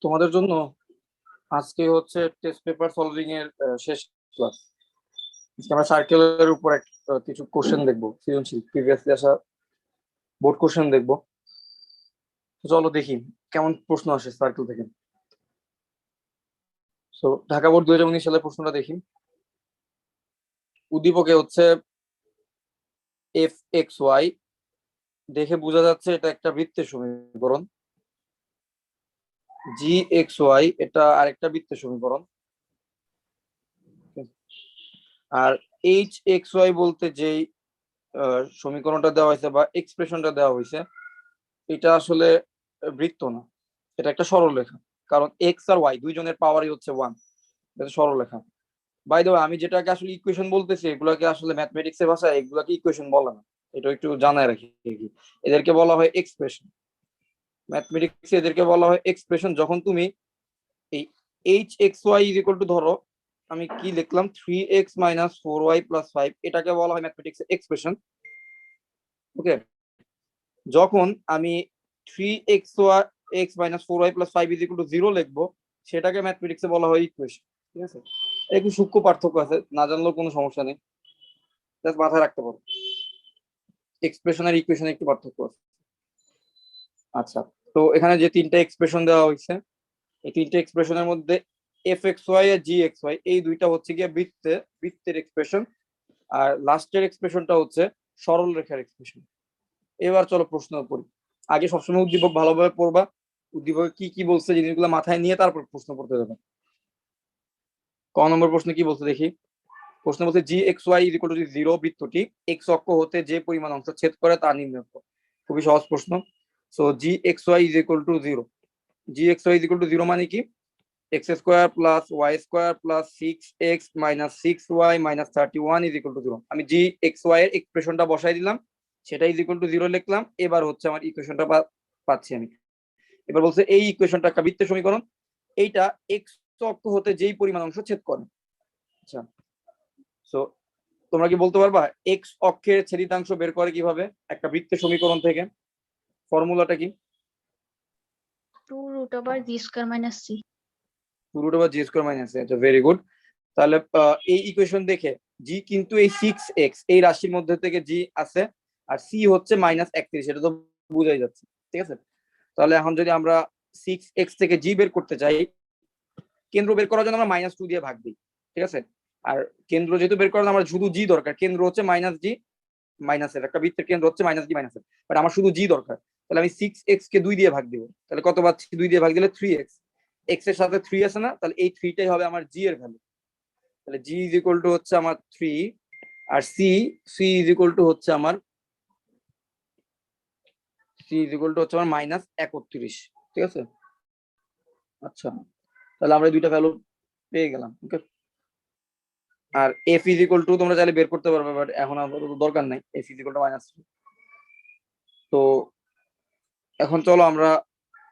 তোমাদের জন্য আজকে হচ্ছে টেস্ট পেপার সলভিং এর শেষ ক্লাস। আমরা সার্কেলের উপর কিছু কোশ্চেন দেখবো, সৃজনশীল প্রিভিয়াসলি আসা বোর্ড কোশ্চেন দেখবো। তো চলো দেখি কেমন প্রশ্ন আসে সার্কেল থেকে। তো ঢাকা বোর্ড 2019 সালের প্রশ্নটা দেখি। উদ্দীপকে হচ্ছে এফ এক্স ওয়াই, দেখে বোঝা যাচ্ছে এটা একটা বৃত্তের সমীকরণ। জি এক্স ওয়াই এটা আরেকটা বৃত্তের সমীকরণ। আর এইচ এক্স ওয়াই বলতে যেই সমীকরণটা দেওয়া হয়েছে বা এক্সপ্রেশনটা দেওয়া হয়েছে, এটা আসলে বৃত্ত না, এটা একটা সরলরেখা। কারণ এক্স আর ওয়াই দুইজনের পাওয়ারই হচ্ছে 1, এটা সরলরেখা। বাই দ্য ওয়ে, আমি যেটাকে আসলে ইকুয়েশন বলতেছি এগুলাকে আসলে ম্যাথমেটিক্স এর ভাষায় এগুলাকে ইকুয়েশন বলে না, এটা একটু জানায় রাখি। এদেরকে বলা হয় এক্সপ্রেশন। ম্যাথমেটিক্স এদেরকে বলা হয় এক্সপ্রেশন। যখন তুমি এই h x y is equal to, ধরো আমি কি লিখলাম 3x - 4y + 5, এটাকে বলা হয় ম্যাথমেটিক্স এক্সপ্রেশন। ওকে, যখন আমি 3x - 4y + 5 = 0 লিখবো, সেটাকে ম্যাথমেটিক্সে বলা হয় ইকুয়েশন। ঠিক আছে, একটু সূক্ষ্ম পার্থক্য আছে, না জানলেও কোনো সমস্যা নেই, জাস্ট মাথায় রাখতে পারো এক্সপ্রেশন আর ইকুয়েশন একটু পার্থক্য আছে। আচ্ছা, তো এখানে যে তিনটা এক্সপ্রেশন দেওয়া হয়েছে, এই তিনটা এক্সপ্রেশনের মধ্যে এফ এক্স ওয়াই আর জি এক্স ওয়াই এই দুইটা হচ্ছে গিয়ে বৃত্তের এক্সপ্রেশন, আর লাস্টের এক্সপ্রেশনটা হচ্ছে সরল রেখার এক্সপ্রেশন। এবার চলো প্রশ্ন পড়ি। আগে সবসময় উদ্দীপক ভালোভাবে পড়বা, উদ্দীপক কি কি বলছে জিনিসগুলো মাথায় নিয়ে তারপর প্রশ্ন পড়তে যাবে। ক নম্বর প্রশ্ন কি বলছে দেখি। প্রশ্ন বলছে জি এক্স ওয়াই = 0 বৃত্তটি এক্স অক্ষ হতে যে পরিমাণ অংশ ছেদ করে তা নির্ণয় করো। খুবই সহজ প্রশ্ন। সো জি এক্স ওয়াই = 0, জি এক্স ওয়াই = 0 মানে কি, x² + y² + 6x - 6y - 31 = 0। আমি জি এক্স ওয়াই এর এক্সপ্রেশনটা বসাই দিলাম, সেটা = 0 লিখলাম। এবার হচ্ছে আমার ইকুয়েশনটা পাচ্ছি আমি। এবার বলছে এই ইকুয়েশনটা একটা বৃত্তের সমীকরণ, এইটা এক্স অক্ষ হতে যেই পরিমাণ অংশ ছেদ করে। আচ্ছা, সো তোমরা কি বলতে পারবা এক্স অক্ষের ছেদিতাংশ বের করে কিভাবে একটা বৃত্তের সমীকরণ থেকে? ফর্মুলাটা কি? 2√g² - c। 2√g² - c। আচ্ছা, ভেরি গুড। তাহলে এই ইকুয়েশন দেখে জি কিন্তু এই 6x এই রাশির মধ্যে থেকে জি আছে, আর সি হচ্ছে -31, এটা তো বোঝাই যাচ্ছে। ঠিক আছে, তাহলে এখন যদি আমরা 6x থেকে জি বের করতে চাই, কেন্দ্র বের করার জন্য আমরা -2 দিয়ে ভাগ দিই। ঠিক আছে, আর কেন্দ্র যেহেতু বের করার আমরা শুধু জি দরকার, কেন্দ্র হচ্ছে -g - একটা বৃত্তের কেন্দ্র হচ্ছে -g - বাট আমার শুধু জি দরকার। তাহলে আমি 6x কে 2 দিয়ে ভাগ দিব, তাহলে কত পাচ্ছি? 2 দিয়ে ভাগ দিলে 3x, x এর সাথে 3 আছে না, তাহলে এই 3টাই হবে আমার জি এর ভ্যালু। তাহলে জি = হচ্ছে আমার 3, আর সি হচ্ছে আমার -31। ঠিক আছে, আচ্ছা, তাহলে আমরা দুইটা ভ্যালু পেয়ে গেলাম। ওকে, আর এফ = তোমরা চাইলে বের করতে পারবে, বাট এখন আপাতত দরকার নাই। এফ -3। তো এখন চলো আমরা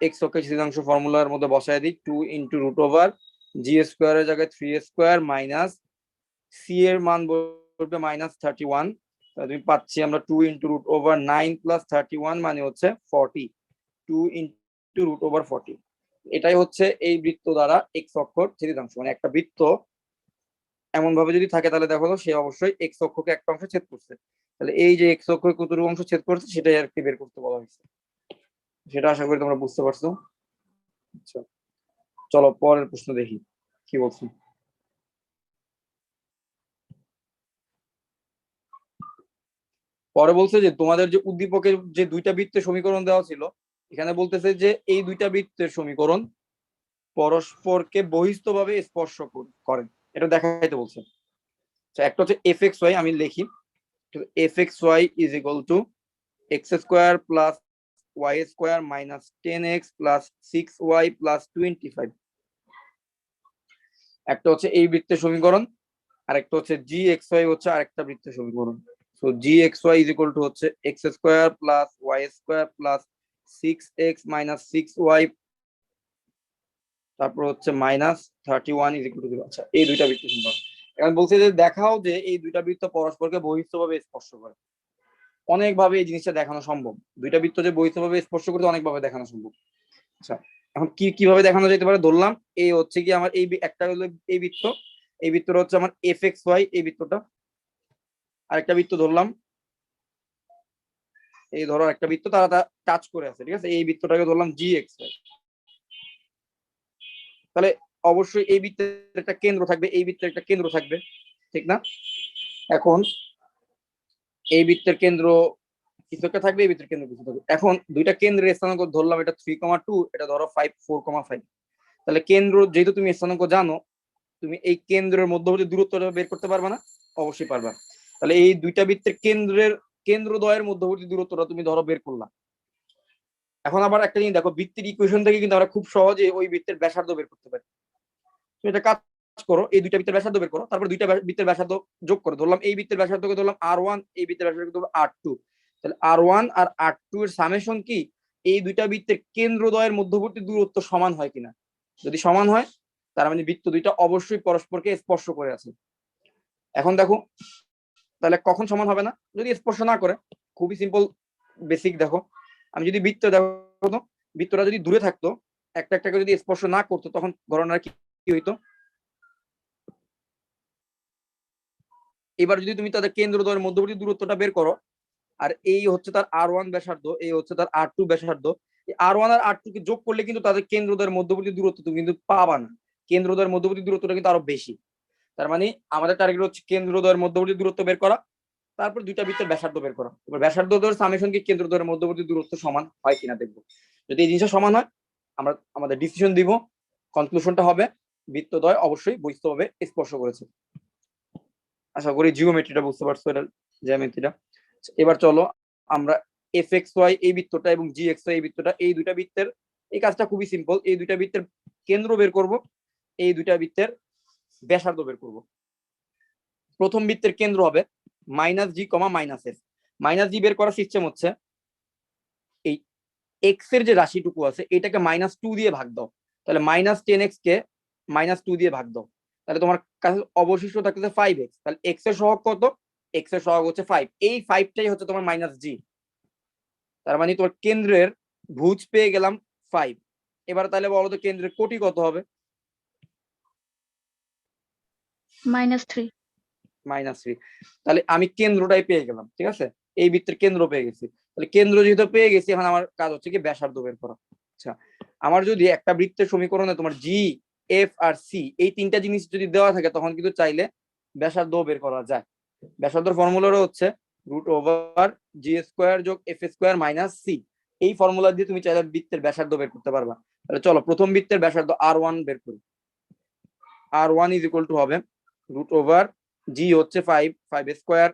এক্স অক্ষের ছেদিতাংশ ফর্মুলার মধ্যে বসায় দিই। 2 × √g² এর জায়গায় 3² মাইনাস সি এর মান বলবে -31। তুমি পাচ্ছি আমরা 2 × √9 + 31 মানে হচ্ছে 40। 2 × √40, এটাই হচ্ছে এই বৃত্ত দ্বারা এক্স অক্ষর ছেদিতাংশ। মানে একটা বৃত্ত এমন ভাবে যদি থাকে তাহলে দেখো সে অবশ্যই এক্স অক্ষকে একটা অংশ ছেদ করছে। তাহলে এই যে এক্স অক্ষকে কতটুকু অংশ ছেদ করছে সেটাই আর কি বের করতে বলা হয়েছে। সেটা আশা করি তোমরা বুঝতে পারছো। আচ্ছা, চলো পরের প্রশ্ন দেখি কি বলছি। পরে বলছে যে তোমাদের যে উদ্দীপকের যে দুইটা বৃত্তের সমীকরণ দেওয়া ছিল, এখানে বলতেছে যে এই দুইটা বৃত্তের সমীকরণ পরস্পরকে বহিস্থভাবে স্পর্শ করে, এটা দেখাইতে বলছে। একটা হচ্ছে এফ এক্স ওয়াই, আমি লিখি F x Y = x² + y² - 10x + 6y + 25। একটা হচ্ছে এই বৃত্তের সমীকরণ, আর একটা হচ্ছে জি এক্স ওয়াই হচ্ছে আরেকটা বৃত্তের সমীকরণ। সো জি এক্স ওয়াই = হচ্ছে x² + y² + 6x - 6y, তারপর হচ্ছে -31 = 0। আচ্ছা, এই দুইটা বৃত্তের সমীকরণ। এখন বলছে যে দেখাও যে এই দুইটা বৃত্ত পরস্পরকে বহিস্থভাবে স্পর্শ করে। অনেকভাবে এই জিনিসটা দেখানো সম্ভব, দুইটা বৃত্ত যে বহিস্থভাবে স্পর্শ করতে অনেকভাবে দেখানো সম্ভব। আচ্ছা, এখন কিভাবে দেখানো যেতে পারে, ধরলাম এই হচ্ছে কি আমার এই একটা হলো এই বৃত্ত, এই বৃত্তটা হচ্ছে আমার এফ এক্স ওয়াই এই বৃত্তটা, আরেকটা বৃত্ত ধরলাম, এই ধরো একটা বৃত্ত তারা টাচ করে আছে, ঠিক আছে, এই বৃত্তটাকে ধরলাম জি এক্স ওয়াই। তাহলে অবশ্যই এই বৃত্তের একটা কেন্দ্র থাকবে, এই বৃত্তের একটা কেন্দ্র থাকবে, ঠিক না? এখন এই বৃত্তের কেন্দ্র কিছু একটা থাকবে, এই বৃত্তের কেন্দ্র কিছু থাকবে। এখন দুইটা কেন্দ্রের স্থানাঙ্ক ধরলাম, এটা 3,2, এটা ধরো 5 4,5। তাহলে কেন্দ্র যেহেতু তুমি স্থানাঙ্ক জানো, তুমি এই কেন্দ্রের মধ্যবর্তী দূরত্বটা বের করতে পারবা না? অবশ্যই পারবা। তাহলে এই দুইটা বৃত্তের কেন্দ্রদ্বয়ের মধ্যবর্তী দূরত্বটা তুমি ধরো বের করলা। এখন আবার একটা জিনিস দেখো, বৃত্তের ইকুয়েশন থেকে কিন্তু আমরা খুব সহজে ওই বৃত্তের ব্যাসার্ধ বের করতে পারি। তুমি এটা কাজ করো, এই দুইটা বৃত্তের ব্যাসার্ধ বের করো, তারপর দুইটা বৃত্তের ব্যাসার্ধ যোগ করো। ধরলাম এই বৃত্তের ব্যাসার্ধকে ধরলাম R1, এই বৃত্তের ব্যাসার্ধকে ধরলাম R2। তাহলে R1 আর R2 এর সামেশন কি এই দুইটা বৃত্তের কেন্দ্রদ্বয়ের মধ্যবর্তী দূরত্ব সমান হয় কিনা। যদি সমান হয় তার মানে বৃত্ত দুইটা অবশ্যই পরস্পরকে স্পর্শ করে আছে। এখন দেখো তাহলে কখন সমান হবে না, যদি স্পর্শ না করে। খুবই সিম্পল, বেসিক দেখো, আমি যদি বৃত্ত দেখো তো, বৃত্তটা যদি দূরে থাকতো, একটা একটাকে যদি স্পর্শ না করতো, তখন ঘটনাটা কি হইতো। এবার যদি তুমি তাদের কেন্দ্রদ্বয়ের মধ্যবর্তী দূরত্বটা বের করো, আর এই হচ্ছে তার R1 ব্যাসার্ধ, এই হচ্ছে তার R2 ব্যাসার্ধ, R1 আর R2 কে যোগ করলে কিন্তু তাদের কেন্দ্রদ্বয়ের মধ্যবর্তী দূরত্ব তুমি কিন্তু পাবা না, কেন্দ্রদ্বয়ের মধ্যবর্তী দূরত্বটা কিন্তু আরো বেশি। তার মানে আমাদের টার্গেট হচ্ছে কেন্দ্রদ্বয়ের মধ্যবর্তী দূরত্ব বের করা, তারপর দুইটা বৃত্তের ব্যাসার্ধ বের করা। এবার ব্যাসার্ধ দ্বয়ের সামেশন কি কেন্দ্রদ্বয়ের মধ্যবর্তী দূরত্ব সমান হয় কিনা দেখবো। যদি এই জিনিসটা সমান হয়, আমরা আমাদের ডিসিশন দিব, কনক্লুশনটা হবে বৃত্তদ্বয় অবশ্যই বহিস্থভাবে স্পর্শ করেছে। আশা করি জিওমেট্রিটা বুঝতে পারছো, এটা জ্যামিতিটা। এবার চলো আমরা এফ এক্স ওয়াই এই বৃত্তটা এবং জি এক্স ওয়াই এই বৃত্তটা, এই দুইটা বৃত্তের এই কাজটা খুবই সিম্পল, এই দুইটা বৃত্তের কেন্দ্র বের করব, এই দুইটা বৃত্তের ব্যাসার্ধ বের করব। প্রথম বৃত্তের কেন্দ্র হবে মাইনাস জি কমা মাইনাস এফ। মাইনাস জি বের করার সিস্টেম হচ্ছে এই এক্স এর যে রাশিটুকু আছে এটাকে -2 দিয়ে ভাগ দাও, তাহলে -10x কে -2 দিয়ে ভাগ দাও, তাহলে তোমার কাছে অবশিষ্ট থাকতেছে 5x। তাহলে এক্স এর সহগ কত, এক্স এর সহগ হচ্ছে 5, এই 5টাই হচ্ছে তোমার -g। তার মানে তোমার কেন্দ্রের ভুজ পেয়ে গেলাম 5। এবার তাহলে বলো তো কেন্দ্রের কোটি কত হবে? -3। -3। তাহলে আমি কেন্দ্রটাই পেয়ে গেলাম, ঠিক আছে, এই বৃত্তের কেন্দ্র পেয়ে গেছি। তাহলে কেন্দ্র যেহেতু পেয়ে গেছি, এখন আমার কাজ হচ্ছে কি ব্যাসার্ধ বের করা। আচ্ছা, আমার যদি একটা বৃত্তের সমীকরণে তোমার জি এফ আর সি এই তিনটা জিনিস যদি দেওয়া থাকে, তখন কিন্তু চাইলে ব্যাসার্ধ বের করা যায়। ব্যাসার্ধর ফর্মুলাটা হচ্ছে √g² যোগ f² মাইনাস সি। এই ফর্মুলা দিয়ে তুমি চাইলে বৃত্তের ব্যাসার্ধ বের করতে পারবা। তাহলে চলো প্রথম বৃত্তের ব্যাসার্ধ R1 বের করি। R1 ইজ ইকুয়াল টু হবে √g হচ্ছে 5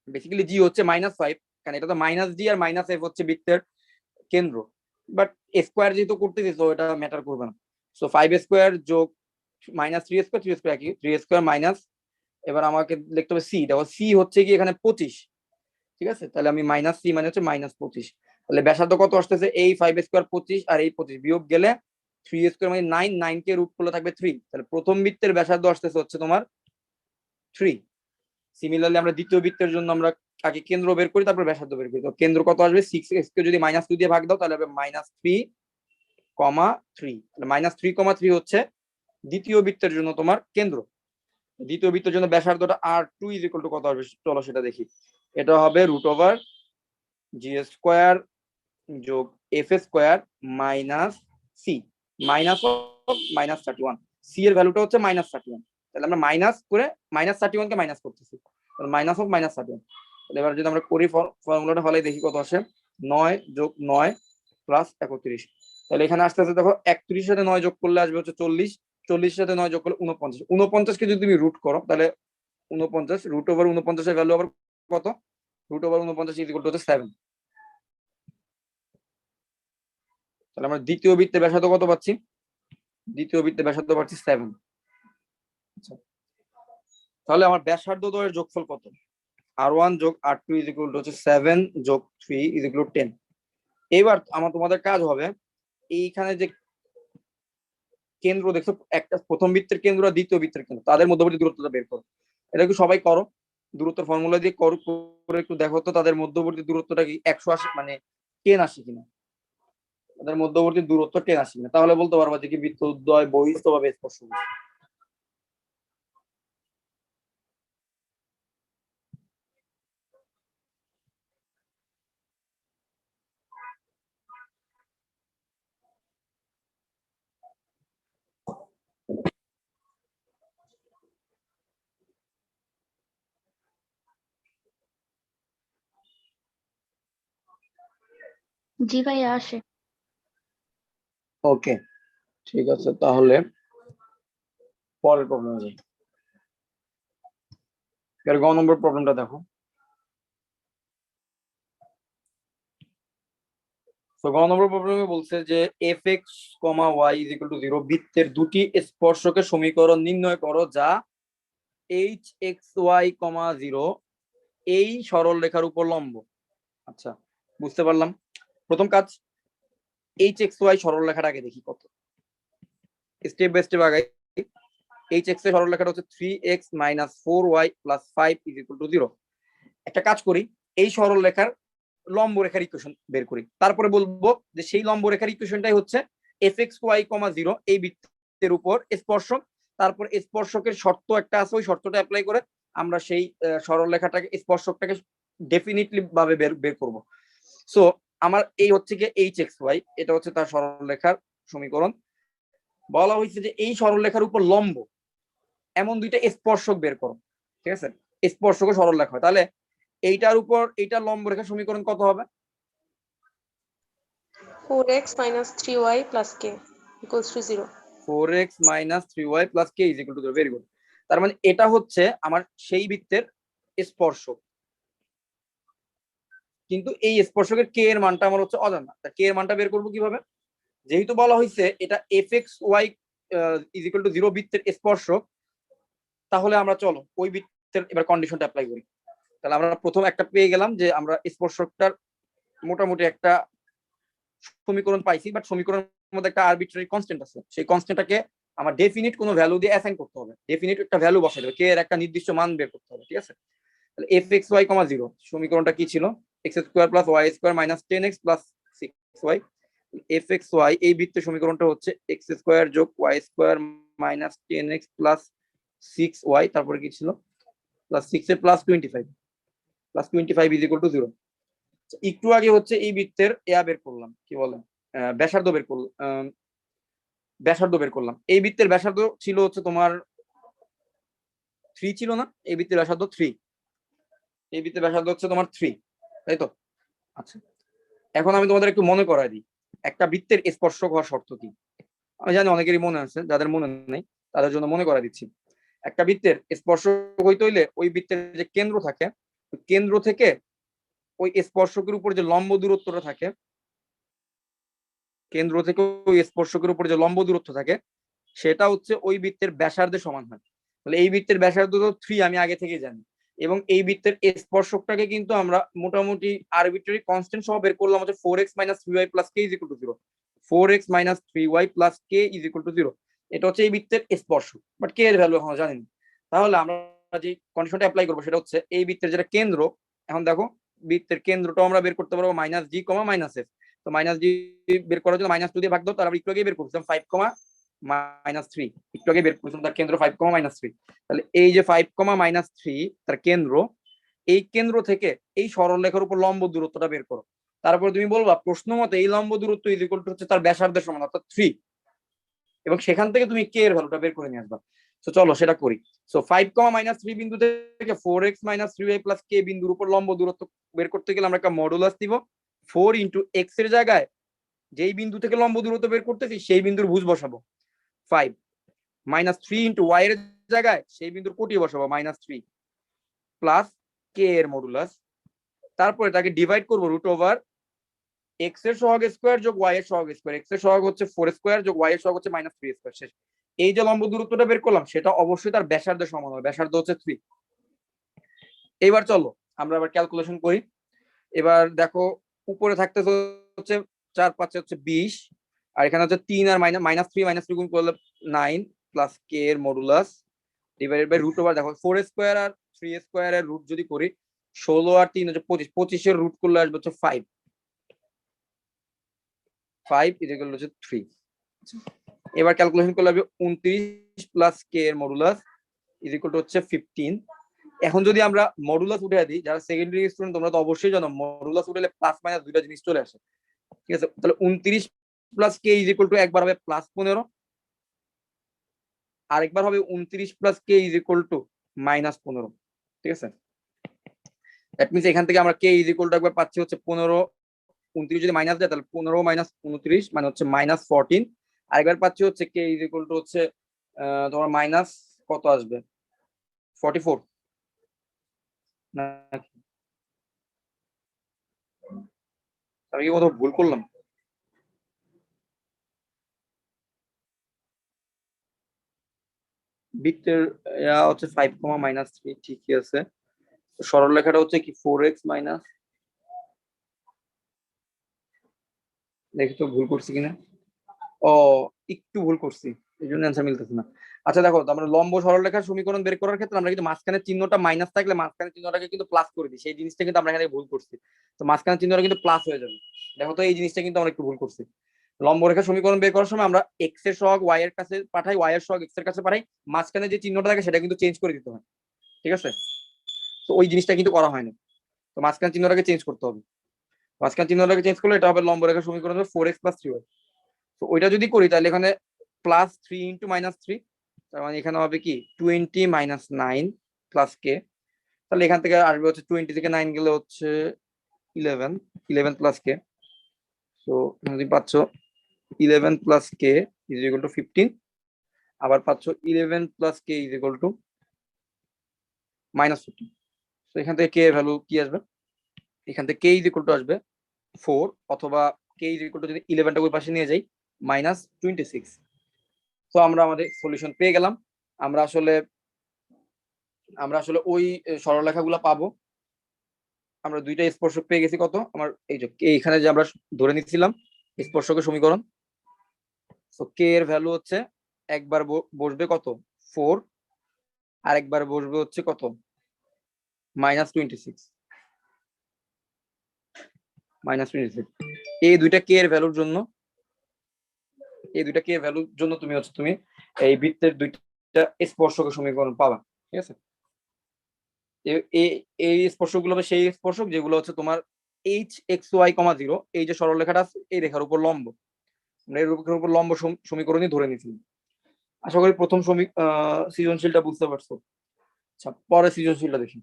বেসিক্যালি জি হচ্ছে -5, কারণ এটা তো -g আর -f হচ্ছে বৃত্তের কেন্দ্র, বাট স্কোয়ার যেহেতু করতেছি তো এটা ম্যাটার করবে না। সো 5² যোগ -3² 3² কি 3² মাইনাস, এবার আমাকে লিখতে হবে সি। দেখো সি হচ্ছে কি এখানে 25, ঠিক আছে, তাহলে আমি -c মানে হচ্ছে -25। তাহলে ব্যাসার্ধ কত আসতেছে, এই 5² 25 আর এই 25 বিয়োগ গেলে 3² মানে 9, 9 কে রুট করলে থাকবে 3। তাহলে প্রথম বৃত্তের ব্যাসার্ধ আসতেছে হচ্ছে তোমার 3। সিমিলারলি আমরা দ্বিতীয় বৃত্তের জন্য আমরা আগে কেন্দ্র বের করি, তারপর ব্যাসার্ধ বের করি। তো কেন্দ্র কত আসবে, 6x কে যদি -2 দিয়ে ভাগ দাও তাহলে হবে -3,3। তাহলে -3,3 হচ্ছে দ্বিতীয় বৃত্তের জন্য তোমার কেন্দ্র। দ্বিতীয় বৃত্তের জন্য ব্যাসার্ধটা R2 ইজ ইকুয়াল টু কত হবে, চলো সেটা দেখি। এটা হবে √g² যোগ f² মাইনাস সি, -31। সি এর ভ্যালুটা হচ্ছে -31। তাহলে আমরা মাইনাস করে -31 কে মাইনাস করতেছি, তাহলে -31। তাহলে এবার যদি আমরা করি ফর্মুলাটা ফলাই দেখি কত আসে, 9 যোগ 9 প্লাস 31। তাহলে এখানে আসতে আসতে দেখো 31 সাথে 9 যোগ করলে আসবে হচ্ছে 40, 40 সাথে 9 যোগ করলে 49, 49 কে যদি তুমি রুট করো তাহলে 49 √49 এর ভ্যালু আবার কত, √49 ইজ ইকুয়াল টু হচ্ছে 7। তাহলে আমরা দ্বিতীয় বৃত্তের ব্যাসার্ধ কত পাচ্ছি, দ্বিতীয় বৃত্তের ব্যাসার্ধ পাচ্ছি 7। আচ্ছা, তাহলে আমার ব্যাসার্ধ দ্বয়ের যোগফল কত, R1 যোগ R2 ইজ ইকুয়াল টু হচ্ছে 7 যোগ 3 ইজ ইকুয়াল টু 10। এবার তোমাদের কাজ হবে এইখানে যে কেন্দ্র দেখছো, একটা প্রথম বৃত্তের কেন্দ্র আর দ্বিতীয় বৃত্তের কেন্দ্র, তাদের মধ্যবর্তী দূরত্বটা বের করো। এটা কি সবাই করো, দূরত্বের ফর্মুলা দিয়ে করো, করে একটু দেখো তো তাদের মধ্যবর্তী দূরত্বটা কি 180 মানে 10 আসে কিনা। তাদের মধ্যবর্তী দূরত্ব 10 আসে না, তাহলে বলতে পারবা যে কি বৃত্তদ্বয় বহিস্থ ভাবে স্পর্শ করছে। জি ভাইয়া আসে। ওকে, ঠিক আছে, তাহলে পরের প্রবলেমে যাই। এর গ নম্বর প্রবলেমটা দেখো। তো গ নম্বর প্রবলেমে বলছে যে f x comma y is equal to 0 বৃত্তের দুটি স্পর্শকের সমীকরণ নির্ণয় করো যা এইচ এক্স ওয়াই কমা 0 এই সরল রেখার উপর লম্ব। আচ্ছা, বুঝতে পারলাম। প্রথম কাজ, এইচ এক্স ওয়াই সরল রেখাটাকে দেখি কত, স্টেপ বাই স্টেপ আগাই। এইচ এক্স এর সরল রেখাটা হচ্ছে 3x - 4y + 5 = 0। একটা কাজ করি, এই সরল রেখার লম্ব রেখার ইকুয়েশন বের করি, তারপরে বলবো যে সেই লম্ব রেখার ইকুয়েশনটাই হচ্ছে fxy, 0 এই বৃত্তের উপর স্পর্শক। তারপর স্পর্শকের শর্ত একটা আছে, ওই শর্তটা অ্যাপ্লাই করে আমরা সেই সরল রেখাটাকে স্পর্শকটাকে ডেফিনিটলি ভাবে বের করব। সো আমার এই হচ্ছে কি এইচ এক্স ওয়াই, এটা হচ্ছে তার সরল রেখার সমীকরণ। বলা হয়েছে যে এই সরল রেখার উপর লম্ব এমন দুইটা স্পর্শক বের করো, ঠিক আছে? স্পর্শক সরল রেখা হয়, তাহলে এইটার উপর এইটার লম্ব রেখার সমীকরণ কত হবে? 4x - 3y + k = 0। 4x - 3y + k = 0। Very good. তার মানে এটা হচ্ছে আমার সেই বৃত্তের স্পর্শক, কিন্তু এই স্পর্শকের কে এর মানটা আমার হচ্ছে অজানা। তা কে এর মানটা বের করবো কিভাবে? যেহেতু বলা হয়েছে এটা fxy = 0 বৃত্তের স্পর্শক, তাহলে আমরা চলো ওই বৃত্তের এবার কন্ডিশনটা অ্যাপ্লাই করি। তাহলে আমরা প্রথম একটা পেয়ে গেলাম যে আমরা স্পর্শকটার মোটামুটি একটা সমীকরণ পাইছি, বাট সমীকরণের মধ্যে একটা আরবিট্রারি কনস্ট্যান্ট আছে, সেই কনস্ট্যান্টটাকে আমার ডেফিনিট কোনো ভ্যালু দিয়ে অ্যাসাইন করতে হবে, ডেফিনিট একটা ভ্যালু বসাতে হবে, কে এর একটা নির্দিষ্ট মান বের করতে হবে, ঠিক আছে? তাহলে fxy, 0 সমীকরণটা কি ছিল? x² + y² - 10x + 6y। fxy এই বৃত্তের সমীকরণটা হচ্ছে x² + y² - 10x + 6y, তারপরে কি ছিল +6 এ +25 = 0। একটু আগে হচ্ছে এই বৃত্তের বের করলাম, কি বলে, ব্যাসার্ধ বের করলাম, ব্যাসার্ধ বের করলাম। এই বৃত্তের ব্যাসার্ধ ছিল হচ্ছে তোমার 3 ছিল না? এই বৃত্তের ব্যাসার্ধ 3, এই বৃত্তের ব্যাসার্ধ হচ্ছে তোমার 3, তাই তো? আচ্ছা, এখন আমি তোমাদের একটু মনে করাই দিই একটা বৃত্তের স্পর্শক হওয়ার শর্ত কি। আমি জানি অনেকেরই মনে আছে, যাদের মনে নেই তাদের জন্য মনে করাই দিচ্ছি। একটা বৃত্তের স্পর্শক হইতে হইলে ওই বৃত্তের যে কেন্দ্র থাকে, কেন্দ্র থেকে ওই স্পর্শকের উপর যে লম্ব দূরত্বটা থাকে, কেন্দ্র থেকে ওই স্পর্শকের উপর যে লম্ব দূরত্ব থাকে, সেটা হচ্ছে ওই বৃত্তের ব্যাসার্ধের সমান হয়। তাহলে এই বৃত্তের ব্যাসার্ধ তো 3 আমি আগে থেকে জানি, এবং এই বৃত্তের স্পর্শকটাকে কিন্তু আমরা মোটামুটি আরবিট্রারি কনস্ট্যান্ট সহ বের করলাম হচ্ছে 4x - 3y + k = 0। 4x - 3y + k = 0, এটা হচ্ছে এই বৃত্তের স্পর্শক, বাট কে এর ভ্যালু এখনো জানি না। তাহলে আমরা যে কন্ডিশনটা অ্যাপ্লাই করবো সেটা হচ্ছে এই বৃত্তের যেটা কেন্দ্র, এখন দেখো বৃত্তের কেন্দ্রটাও আমরা বের করতে পারবো -g, -f। তো -g বের করার জন্য -2 দিয়ে ভাগ দাও, তার একটু আগে বের করছিলাম 5, -3, একটু আগে বের করছিলাম তার কেন্দ্র 5, -3। তাহলে এই যে 5, -3 তার কেন্দ্র, এই কেন্দ্র থেকে এই সরল রেখার উপর লম্ব দূরত্বটা বের করো। তারপর তুমি বলবা প্রশ্ন মতে এই লম্ব দূরত্ব হচ্ছে তার ব্যাসার্ধের সমান, অর্থাৎ 3, এবং সেখান থেকে তুমি কে এর ভ্যালুটা বের করে নিয়ে আসবা। তো চলো সেটা করি। সো 5, -3 বিন্দু থেকে 4x - 3y + k বিন্দুর উপর লম্ব দূরত্ব বের করতে গেলে আমরা একটা মডুলাস দিব। 4 * x এর জায়গায় যেই বিন্দু থেকে লম্ব দূরত্ব বের করতেছি সেই বিন্দুর ভুজ বসাবো 5, -3 * y এর জায়গায় সেই বিন্দুর কোটি বসাবো -3 প্লাস k এর মডুলাস, তারপরে তাকে ডিভাইড করবো √ওভার x এর সহগ স্কয়ার যোগ y এর সহগ স্কয়ার। x এর সহগ হচ্ছে 4 স্কয়ার যোগ y এর সহগ হচ্ছে -3 স্কয়ার। শেষ। এই যে লম্ব দূরত্বটা বের করলাম সেটা অবশ্যই তার ব্যাসার্ধের সমান হবে, ব্যাসার্ধ হচ্ছে 3। এবার চলো আমরা আবার ক্যালকুলেশন করি। এবার দেখো উপরে থাকতে হচ্ছে 4 5 হচ্ছে 20, আর এখানে হচ্ছে 3 আর -3 গুণ করলে 9 প্লাস k এর মডুলাস ডিভাইডেড বাই √ওভার, দেখো 4 স্কয়ার আর 3 স্কয়ার এর রুট যদি করি 16 আর 3 হচ্ছে 25, 25 এর রুট করলে আসবে হচ্ছে 5। 5 ইজ ইকুয়াল টু হচ্ছে 3। এবার ক্যালকুলেশন করলে হবে 29 প্লাস কে এর মডুলাস ইজ ইকুয়াল টু হচ্ছে 15। এখন যদি আমরা মডুলাস উঠে দিই, যারা সেকেন্ডারি স্টুডেন্ট তোমরা তো অবশ্যই জানো মডুলাস উঠলে প্লাস মাইনাস দুইটা জিনিস চলে আসে, ঠিক আছে? তাহলে 29 plus K is equal two একবার হবে প্লাস 15, আরেকবার হবে 29 plus K is equal two minus 15, ঠিক আছে? দ্যাট মিনস এখান থেকে আমরা কে ইজ ইকুয়াল টু একবার পাচ্ছি হচ্ছে 15, 29 যদি মাইনাস যায় তাহলে 15 মাইনাস 29 মানে হচ্ছে মাইনাস 14, আরেকবার পাচ্ছি হচ্ছে কে ইজ ইকুয়াল টু হচ্ছে তোমার মাইনাস কত আসবে 44 না, আমি কি কোথাও ভুল করলাম? বৃত্তের হচ্ছে 5 মাইনাস 3, ঠিকই আছে। সরল লেখাটা হচ্ছে কি 4x মাইনাস, দেখি তো ভুল করছি কিনা। ও, একটু ভুল করছি, এই জন্য অ্যান্সার মিলতেছে না। আচ্ছা দেখো, আমরা লম্ব সরলরেখার সমীকরণ বের করার ক্ষেত্রে আমরা কিন্তু মাঝখানের চিহ্নটা মাইনাস থাকলে মাঝখানের চিহ্নটাকে কিন্তু প্লাস করে দিই, সেই জিনিসটা কিন্তু আমরা এখানে ভুল করছি। তো মাঝখানের চিহ্নটা কিন্তু প্লাস হয়ে যাবে, দেখো তো এই জিনিসটা কিন্তু আমরা একটু ভুল করছি। লম্ব রেখার সমীকরণ বের করার সময় আমরা এক্স এর সহগ ওয়াই এর কাছে পাঠাই, ওয়াই এর সহগ এক্স এর কাছে পাঠাই, মাঝখানে যে চিহ্নটা থাকে সেটা কিন্তু চেঞ্জ করে দিতে হয়, ঠিক আছে? তো ওই জিনিসটা কিন্তু করা হয়নি, তো মাঝখানের চিহ্নটাকে চেঞ্জ করতে হবে। মাঝখানের চিহ্নটাকে চেঞ্জ করলে এটা হবে লম্ব রেখার সমীকরণ হবে 4x + 3y। তো ওইটা যদি করি তাহলে এখানে প্লাস 3 ইন্টু মাইনাস 3, তার মানে এখানে হবে কি 20 মাইনাস 9 প্লাস কে। তাহলে এখান থেকে আসবে হচ্ছে 20 থেকে 9 গেলে হচ্ছে 11, 11 প্লাস কে। তো তুমি পাচ্ছ 11 plus K is equal two 15, আবার পাচ্ছ 11 plus K is equal two minus 15। তো এখান থেকে কে এর ভ্যালু কি আসবে? এখান থেকে কে ইজ ইকুয়াল টু আসবে 4, অথবা কে ইজ ইকুয়াল টু যদি 11টা ওই পাশে নিয়ে যাই মাইনাস 26। তো আমরা আমাদের সলিউশন পেয়ে গেলাম। আমরা আসলে ওই সরলরেখাগুলো পাবো। আমরা দুইটা স্পর্শক পেয়ে গেছি, কত আমার এই যে এইখানে যে আমরা ধরে নিচ্ছিলাম স্পর্শকের সমীকরণ। তো কে এর ভ্যালু হচ্ছে একবার বসবে কত 4, আর একবার বসবে হচ্ছে কত মাইনাস 26, এই দুইটা কে এর ভ্যালুর জন্য, তুমি এই বৃত্তের দুইটা স্পর্শকের সমীকরণ পাবা, ঠিক আছে? এই স্পর্শকগুলো হবে সেই স্পর্শক যেগুলো হচ্ছে তোমার h(x,y,0) এই যে সরলরেখাটা আছে এই রেখার উপর লম্ব। আমরা এই রেখার উপর লম্ব সমীকরণই ধরে নিয়েছিলাম। আশা করি প্রথম সৃজনশীলটা বুঝতে পারছো। আচ্ছা, পরে সৃজনশীলটা দেখি।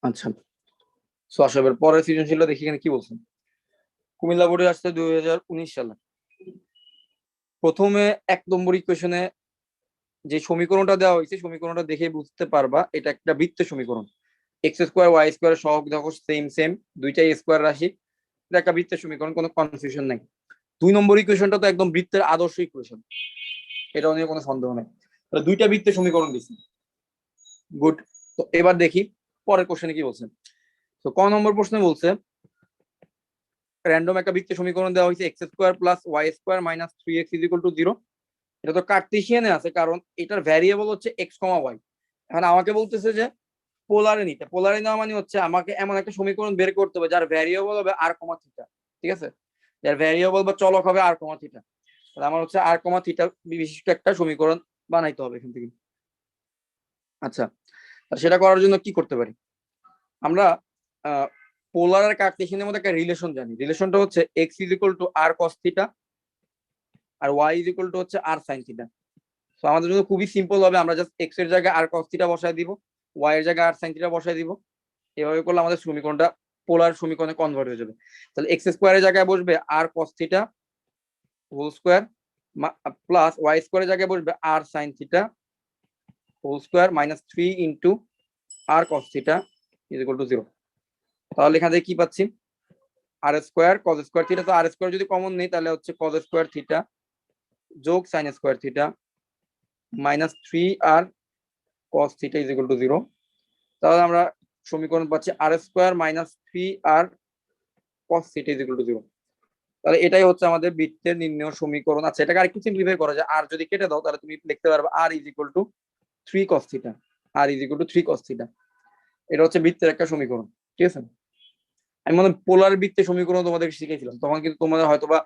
আচ্ছা, সো আসো এবার পরের সৃজনশীলটা দেখি এখানে কি বলছেন। কুমিল্লা বোর্ডে আসছে 2019 সালে। প্রথমে 1 নম্বর ইকুয়েশনে যে সমীকরণটা দেওয়া হয়েছে সমীকরণটা দেখে বুঝতে পারবা এটা একটা বৃত্তের সমীকরণ। এক্স স্কোয়ার ওয়াই স্কোয়ার সহগ দেখো সেম, দুইটাই স্কোয়ার রাশি, এটা একটা বৃত্তের সমীকরণ, কোনো কনফিউশন নাই। 2 নম্বর ইকুয়েশনটা তো একদম বৃত্তের আদর্শ ইকুয়েশন, এটা নিয়ে কোনো সন্দেহ নেই। তাহলে দুইটা বৃত্তের সমীকরণ দিচ্ছি, গুড। তো এবার দেখি পরের কোশ্চেনে কি বলছে। তো ক নম্বর প্রশ্নে বলছে র্যান্ডম একটা বৃত্তের সমীকরণ দেওয়া হয়েছে x square plus y square minus 3x is equal to 0। এটা তো কার্টেসিয়ানে আছে কারণ এটার ভ্যারিয়েবল হচ্ছে এক্স কমা ওয়াই। এখন আমাকে বলতেছে যে পোলারে নেওয়া মানে হচ্ছে আমাকে এমন একটা সমীকরণ বের করতে হবে যার ভ্যারিয়েবল হবে আর কমা থিটা, ঠিক আছে? যার ভ্যারিয়েবল বা চলক হবে আর কমা থিটা। তাহলে আমার হচ্ছে আর কমা থিটা বিশিষ্ট একটা সমীকরণ বানাইতে হবে এখান থেকে। আচ্ছা, সেটা করার জন্য কি করতে পারি আমরা? পোলার আর কার্টেসিয়ানের মধ্যে একটা রিলেশন জানি, রিলেশনটা হচ্ছে x is equal to r cos theta আর ওয়াই ইজ ইকুয়াল টু হচ্ছে আর সাইন থিটা। তো আমাদের জন্য খুবই সিম্পল হবে, আমরা জাস্ট এক্স এর জায়গায় আর কস থিটা বসায় দিব, ওয়াই এর জায়গায় আর সাইন থিটা বসায় দিব। এভাবে করলে আমাদের সমীকরণটা পোলার সমীকরণে কনভার্ট হয়ে যাবে। তাহলে এক্স স্কোয়ারের জায়গায় বসবে r cos theta whole square plus y স্কোয়ারের জায়গায় বসবে r sine theta whole square minus 3 into r cos theta is equal to 0। তাহলে এখান থেকে কি পাচ্ছি r square cos square theta, তো আর স্কোয়ার যদি কমন নেই তাহলে হচ্ছে কস স্কোয়ার থিটা যোগ sine square theta minus 3 r cos theta is equal to 0। তাহলে আমরা সমীকরণ পাচ্ছি r square minus 3r cos theta is equal to 0। তাহলে এটাই হচ্ছে আমাদের বৃত্তের নির্ণয় সমীকরণ। আচ্ছা, এটাকে আরেকটু সিম্পলিফাই করা যায়, আর যদি কেটে দাও তাহলে তুমি লিখতে পারবে r is equal two 3 cos theta, r is equal two 3 cos theta. এটা হচ্ছে বৃত্তের একটা সমীকরণ, ঠিক আছে। আমি মনে পোলার বৃত্তের সমীকরণ তোমাদের শিখেছিলাম, তখন কিন্তু তোমাদের হয়তোবা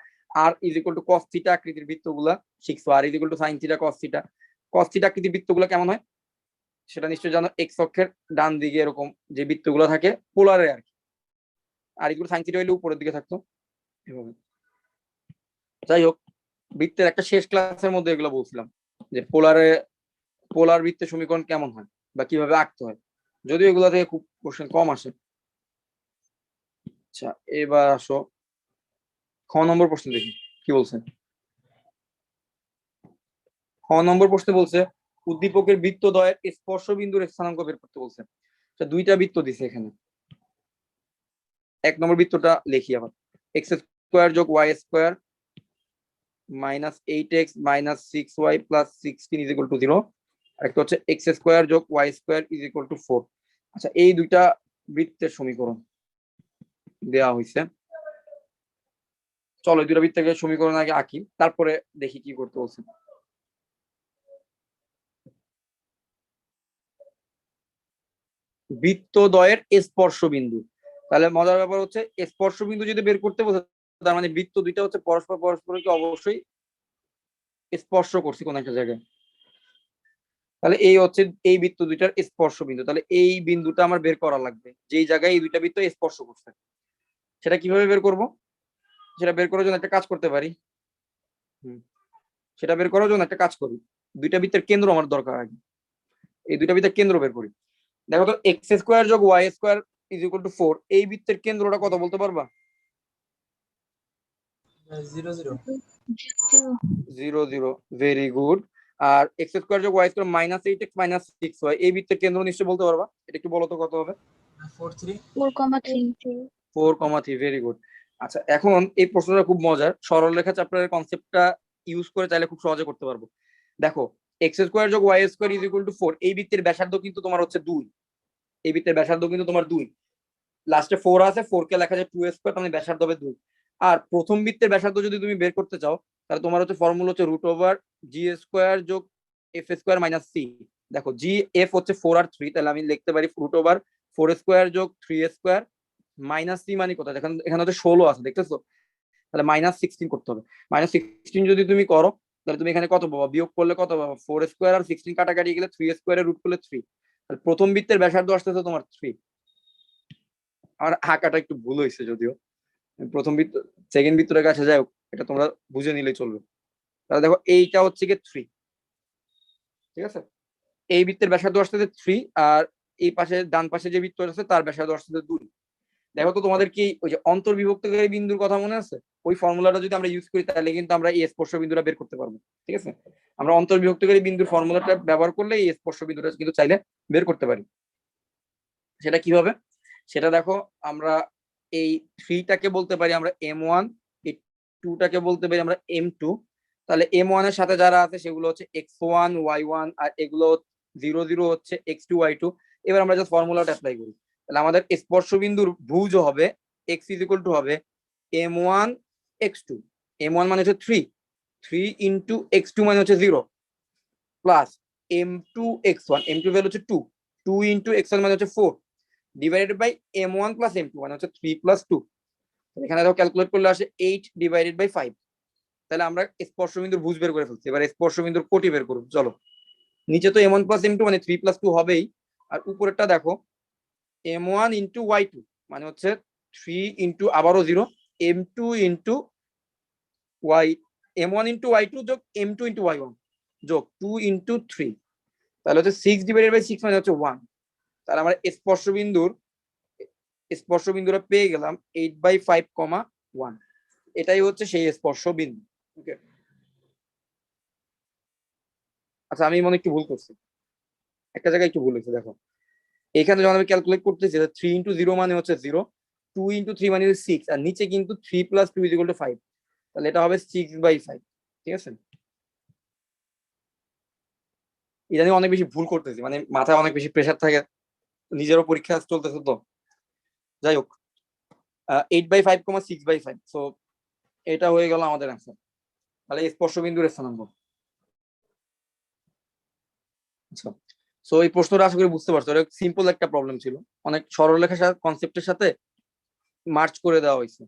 r is equal to cos theta আকৃতির বৃত্তগুলা শিখছো, r is equal to sin theta cos theta. cos theta আকৃতির বৃত্তগুলো কেমন হয় সেটা নিশ্চয়ই জানো, এক্স অক্ষের ডান দিকে এরকম যে বৃত্তগুলো থাকে পোলারে আর কি, আর ইকুয়াল sin থিটা হইলে উপরের দিকে থাকতো এভাবে। যাই হোক, বৃত্তের একটা শেষ ক্লাসের মধ্যে এগুলো বলছিলাম যে পোলার বৃত্তের সমীকরণ কেমন হয় বা কিভাবে আঁকতে হয়, যদিও এগুলো থেকে খুব কোশ্চেন কম আসে। আচ্ছা, এবার আসো খ নম্বর প্রশ্ন দেখি কি বলছেন। খ নম্বর প্রশ্নে বলছে উদ্দীপকের বৃত্তদ্বয়ের স্পর্শ বিন্দুর স্থানাঙ্ক বের করতে বলছে। দুইটা বৃত্ত দিছে এখানে। এক নম্বর বৃত্তটা লিখি আবার, এক্স স্কোয়ার যোগ y square minus 8x minus 6y plus 16 is equal to 0। আরেকটা হচ্ছে এক্স স্কোয়ার যোগ y square is equal to 4। আচ্ছা, এই দুইটা বৃত্তের সমীকরণ দেওয়া হয়েছে। চলো দুইটা বৃত্তের সমীকরণ আগে আঁকি, তারপরে দেখি কি করতে বলছে। বৃত্তদ্বয়ের স্পর্শ বিন্দু, তাহলে মজার ব্যাপার হচ্ছে স্পর্শ বিন্দু যদি বের করতে বলছে তার মানে বৃত্ত দুইটা হচ্ছে পরস্পরকে অবশ্যই স্পর্শ করছে কোন একটা জায়গায়। তাহলে এই হচ্ছে এই বৃত্ত দুইটার স্পর্শ বিন্দু, তাহলে এই বিন্দুটা আমার বের করা লাগবে যেই জায়গায় এই দুইটা বৃত্ত স্পর্শ করছে। সেটা কিভাবে বের করব, সেটা বের করার জন্য একটা কাজ করতে পারি। সেটা বের করার জন্য একটা কাজ করি, দুইটা বৃত্তের কেন্দ্র আমার দরকার আগে, এই দুইটা বৃত্তের কেন্দ্র বের করি। দেখো তো এক্স স্কোয়ার যোগ y square is equal to 4, এই বৃত্তের কেন্দ্রটা কত বলতে পারবা? 0 0 0 0, ভেরি গুড। আর এক্স স্কোয়ার যোগ y square minus 8x minus 6y, এই বৃত্তের কেন্দ্র নিশ্চয়ই বলতে পারবা, এটা একটু বলো তো কত হবে? 4 3 4,3 4,3, ভেরি গুড। আচ্ছা, এখন এই প্রশ্নটা খুব মজার, সরলরেখা চ্যাপ্টারের কনসেপ্টটা ইউজ করে চাইলে খুব সহজে করতে পারবো। দেখো এক্স স্কোয়ার যোগ y square is equal to 4, এই বৃত্তের ব্যাসার্ধ কিন্তু তোমার হচ্ছে 2, এই বৃত্তের ব্যাসার্ধ কিন্তু তোমার 2, লাস্টে 4 আছে, 4 কে লেখা যায় 2 স্কোয়ার, তার মানে ব্যাসার্ধ হবে 2। আর প্রথম বৃত্তের ব্যাসার্ধ যদি তুমি বের করতে চাও তাহলে তোমার হচ্ছে ফর্মুলা হচ্ছে রুট ওভার জি স্কোয়ার যোগ এফ স্কোয়ার মাইনাস সি। দেখো জি এফ হচ্ছে 4 আর 3, তাহলে আমি লিখতে পারি রুট ওভার 4 স্কোয়ার যোগ 3 স্কোয়ার মাইনাস সি, মানে কোথায় এখানে হচ্ছে 16 আছে দেখতেছো, তাহলে মাইনাস 16 করতে হবে। মাইনাস 16 যদি তুমি করো তাহলে তুমি এখানে কত পাবা, বিয়োগ করলে কত পাবা, 4 স্কোয়ার আর 16 কাটাকাটি গেলে 3 স্কোয়ারের রুট করলে 3, তাহলে প্রথম বৃত্তের ব্যাসার্ধ আসতেছে তোমার 3। আমার আঁকাটা একটু ভুল হয়েছে যদিও, প্রথম বৃত্ত সেকেন্ড বৃত্তটার কাছে যাই হোক, এটা তোমরা বুঝে নিলেই চলবে। তাহলে দেখো এইটা হচ্ছে কি 3, ঠিক আছে। এই বৃত্তের ব্যাসার্ধ আসতেছে 3, আর এই পাশে ডান পাশে যে বৃত্ত আছে তার ব্যাসার্ধ আসতেছে 2। দেখো তো তোমাদের কি ওই যে অন্তর্বিভক্তকারী বিন্দুর কথা মনে আছে, ওই ফর্মুলাটা যদি আমরা ইউজ করি তাহলে কিন্তু আমরা এই স্পর্শ বিন্দুটা বের করতে পারবো, ঠিক আছে। আমরা অন্তর্বিভক্তকারী বিন্দুর ফর্মুলাটা ব্যবহার করলে এই স্পর্শ বিন্দুটা কিন্তু চাইলে বের করতে পারি। সেটা কিভাবে, সেটা দেখো, আমরা এই 3টাকে বলতে পারি আমরা m1, এই 2টাকে বলতে পারি আমরা m2। তাহলে m1 এর সাথে যারা আছে সেগুলো হচ্ছে x1 y1, আর এগুলো 0 0 হচ্ছে x2 y2। এবার আমরা জাস্ট ফর্মুলাটা অ্যাপ্লাই করি, তাহলে আমাদের স্পর্শ বিন্দুর ভুজ হবে x ইজ ইকুয়াল টু হবে m1 x2, m1 মানে হচ্ছে 3, 3 ইন্টু x2 মানে হচ্ছে 0, plus m2 x1, m2 value হচ্ছে 2, 2 ইন্টু x1 মানে হচ্ছে 4, divided by m1 plus m2 মানে হচ্ছে 3 প্লাস 2। এখানে দেখো ক্যালকুলেট করলে আসে 8 ডিভাইডেড বাই 5। তাহলে আমরা স্পর্শ বিন্দুর ভুজ বের করে ফেলছি, এবার স্পর্শ বিন্দুর কোটি বের করব। চলো, নিচে তো m1 প্লাস m2 মানে 3 প্লাস 2 হবেই, আর উপরেরটা দেখো m1 ইন্টু y2 মানে হচ্ছে 3 ইন্টু আবারও 0, m2 into y, m1 into y2 যোগ m2 ইন্টু y1 যোগ 2 ইন্টু 3, তাহলে হচ্ছে 6 ডিভাইডেড বাই 6 মানে হচ্ছে 1। তাহলে আমরা স্পর্শ বিন্দুটা পেয়ে গেলাম 8/5, 1। এটাই হচ্ছে সেই স্পর্শ বিন্দু। ওকে, আচ্ছা আমি মনে একটু ভুল করছি, একটা জায়গায় একটু ভুল হয়েছে। দেখো এখানে যখন আমি ক্যালকুলেট করতেছি 3 ইন্টু 0 মানে হচ্ছে 0, 2 ইন্টু 3 মানে হচ্ছে 6, আর নিচে কিন্তু 3 প্লাস 2 ইজ ইকুয়াল টু 5, তাহলে এটা হবে 6/5, ঠিক আছে। এটা নিয়ে অনেক বেশি ভুল করতেছি, মানে মাথায় অনেক বেশি প্রেশার থাকে, নিজেরও পরীক্ষা চলতেছে তো, যাই হোক 8/5, 6/5, সো এটা হয়ে গেল আমাদের অ্যান্সার। তাহলে স্পর্শবিন্দুর স্থানাঙ্ক। আচ্ছা, সো এই প্রশ্নটা আশা করি বুঝতে পারছো, এটা সিম্পল একটা প্রবলেম ছিল, অনেক সরলরেখা কনসেপ্টের সাথে মার্চ করে দেওয়া হয়েছে।